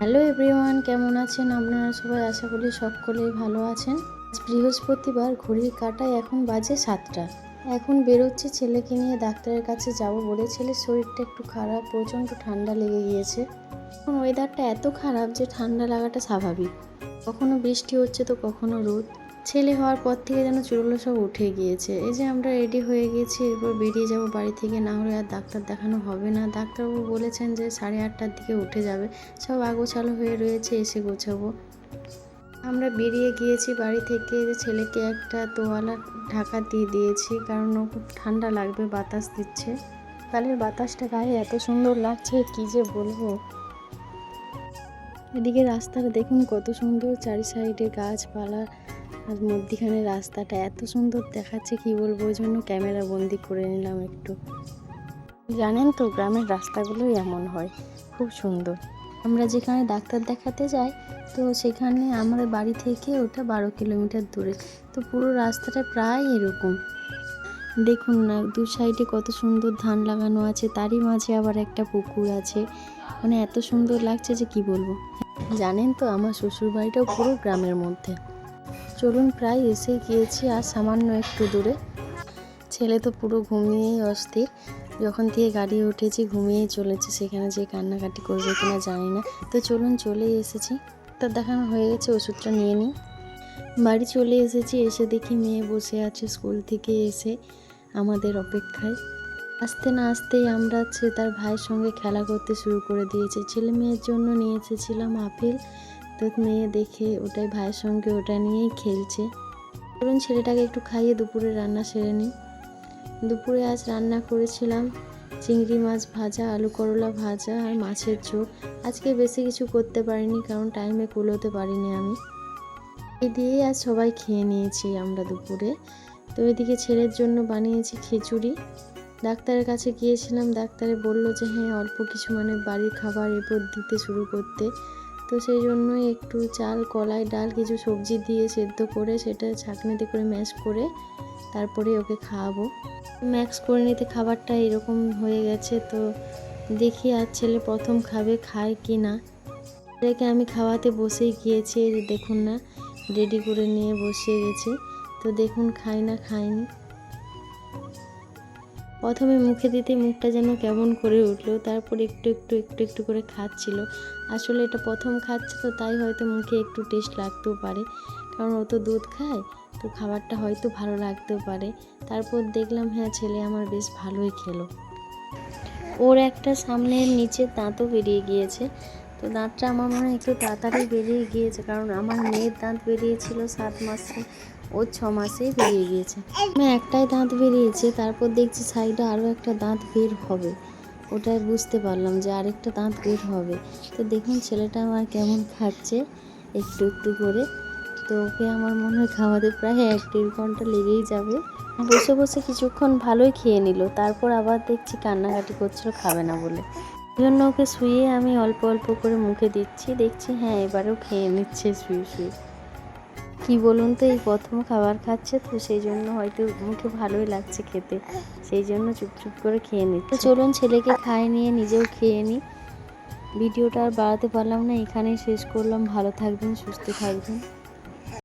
Hello everyone, কেমন আছেন আপনারা সবাই? আশা করি সকলেই ভালো আছেন। আজ বৃহস্পতিবার, ঘড়ির কাঁটায় এখন বাজে 7টা। এখন বেরোচ্ছি ছেলেকে নিয়ে ডাক্তারের কাছে যাব বলে। ছেলের শরীরটা একটু খারাপ, প্রচণ্ড ঠান্ডা লেগে গিয়েছে। এখন ওয়েদারটা এত খারাপ যে ঠান্ডা লাগাটা স্বাভাবিক। কখনো বৃষ্টি হচ্ছে তো কখনো রোদ। ছেলে হওয়ার পর থেকে যেন চুলগুলো সব উঠে গিয়েছে। এই যে আমরা রেডি হয়ে গেছি, এরপর বেরিয়ে যাব বাড়ি থেকে, না হলে আর ডাক্তার দেখানো হবে না। ডাক্তারবাবু বলেছেন যে 8:30টার দিকে উঠে যাবে। সব আগোছালো হয়ে রয়েছে, এসে গোছাবো। আমরা বেরিয়ে গিয়েছি বাড়ি থেকে। যে ছেলেকে একটা তোয়ালা ঢাকা দিয়ে দিয়েছি, কারণ ও খুব ঠান্ডা লাগবে, বাতাস দিচ্ছে। কালের বাতাসটা গায়ে এত সুন্দর লাগছে, কী যে বলবো। এদিকে রাস্তাটা দেখুন কত সুন্দর, চারি সাইডে গাছপালা, আর মধ্যিখানে রাস্তাটা এত সুন্দর দেখাচ্ছে, কি বলবো। ওই জন্য ক্যামেরা বন্দি করে নিলাম একটু। জানেন তো, গ্রামের রাস্তাগুলোই এমন হয়, খুব সুন্দর। আমরা যেখানে ডাক্তার দেখাতে যাই, তো সেখানে আমাদের বাড়ি থেকে ওটা 12 কিলোমিটার দূরে। তো পুরো রাস্তাটা প্রায় এরকম। দেখুন না, দু সাইডে কত সুন্দর ধান লাগানো আছে, তারই মাঝে আবার একটা পুকুর আছে। মানে এত সুন্দর লাগছে যে কি বলবো। জানেন তো, আমার শ্বশুর বাড়িটাও পুরো গ্রামের মধ্যে। চলুন, প্রায় এসে গিয়েছি, আর সামান্য একটু দূরে। ছেলে তো পুরো ঘুমিয়েই অস্থির। যখন থেকে গাড়ি উঠেছি ঘুমিয়েই চলেছে, সেখানে যে কান্নাকাটি করবে কিনা জানি না। তো চলুন, চলেই এসেছি। ডাক্তার দেখানো হয়ে গেছে, ওষুধটা নিয়ে নিই। বাড়ি চলে এসেছি, এসে দেখি মেয়ে বসে আছে স্কুল থেকে এসে আমাদের অপেক্ষায়। আসতে না আসতেই আমরা তার ভাইয়ের সঙ্গে খেলা করতে শুরু করে দিয়েছে। ছেলে মেয়ের জন্য নিয়ে এসেছিলাম আপেল, তো মেয়ে দেখে ওটাই ভাইয়ের সঙ্গে ওটা নিয়েই খেলছে। ধরুন, ছেলেটাকে একটু খাইয়ে দুপুরে রান্না সেরে নিই। দুপুরে আজ রান্না করেছিলাম চিংড়ি মাছ ভাজা, আলু করলা ভাজা আর মাছের ঝোল। আজকে বেশি কিছু করতে পারিনি, কারণ টাইমে কুলোতে পারিনি আমি। এই দিয়েই আজ সবাই খেয়ে নিয়েছি আমরা দুপুরে। তো এদিকে ছেলের জন্য বানিয়েছি খিচুড়ি। ডাক্তারের কাছে গিয়েছিলাম, ডাক্তারে বলল যে হ্যাঁ, অল্প কিছু মানে বাড়ির খাবার এরপর দিতে শুরু করতে। তো সেই জন্যই একটু চাল, কলাই, ডাল, কিছু সবজি দিয়ে সেদ্ধ করে সেটা ছাঁকনিতে করে ম্যাশ করে তারপরে ওকে খাওয়াবো। ম্যাক্স করে নিতে খাবারটা এরকম হয়ে গেছে। তো দেখি আজ ছেলে প্রথম খাবে, খায় কি না। ছেলেকে আমি খাওয়াতে বসেই গিয়েছি, দেখুন না, রেডি করে নিয়ে বসিয়ে গেছি। তো দেখুন খায় না খায়নি। প্রথমে মুখে দিতে মুখটা যেন কেমন করে উঠলো, তারপর একটু একটু একটু একটু করে খাচ্ছিল। আসলে এটা প্রথম খাচ্ছে, তো তাই হয়তো মুখে একটু টেস্ট লাগতেও পারে, কারণ ও তো দুধ খায়, তো খাবারটা হয়তো ভালো লাগতেও পারে। তারপর দেখলাম হ্যাঁ, ছেলে আমার বেশ ভালোই খেলো। ওর একটা সামনের নিচে দাঁতও বেরিয়ে গিয়েছে। তো দাঁতটা আমার মনে হয় একটু তাড়াতাড়ি বেরিয়ে গিয়েছে, কারণ আমার মেয়ের দাঁত বেরিয়েছিল 7 মাসে, ওর 6 মাসেই বেরিয়ে গিয়েছে। একটাই দাঁত বেরিয়েছে, তারপর দেখছি সাইডে আরও একটা দাঁত বের হবে। ওটাই বুঝতে পারলাম যে আরেকটা দাঁত বের হবে। তো দেখুন ছেলেটা আমার কেমন খাচ্ছে একটু একটু করে। তো ওকে আমার মনে হয় খাওয়াতে প্রায় 1-1.5 ঘন্টা লেগেই যাবে। বসে বসে কিছুক্ষণ ভালোই খেয়ে নিল, তারপর আবার দেখছি কান্নাকাটি করছিল খাবে না বলে। এই জন্য ওকে শুয়ে আমি অল্প অল্প করে মুখে দিচ্ছি, দেখছি হ্যাঁ এবারেও খেয়ে নিচ্ছে শুয়ে শুয়ে। কি বলুন তো, এই প্রথম খাবার খাচ্ছে, তো সেই জন্য হয়তো মুখে ভালোই লাগছে খেতে, সেই জন্য চুপচুপ করে খেয়ে নিচ্ছে। চলুন ছেলেকে খাইয়ে নিয়ে নিজেও খেয়ে নিই। ভিডিওটা আর বাড়াতে পারলাম না, এখানেই শেষ করলাম। ভালো থাকবেন, সুস্থ থাকবেন।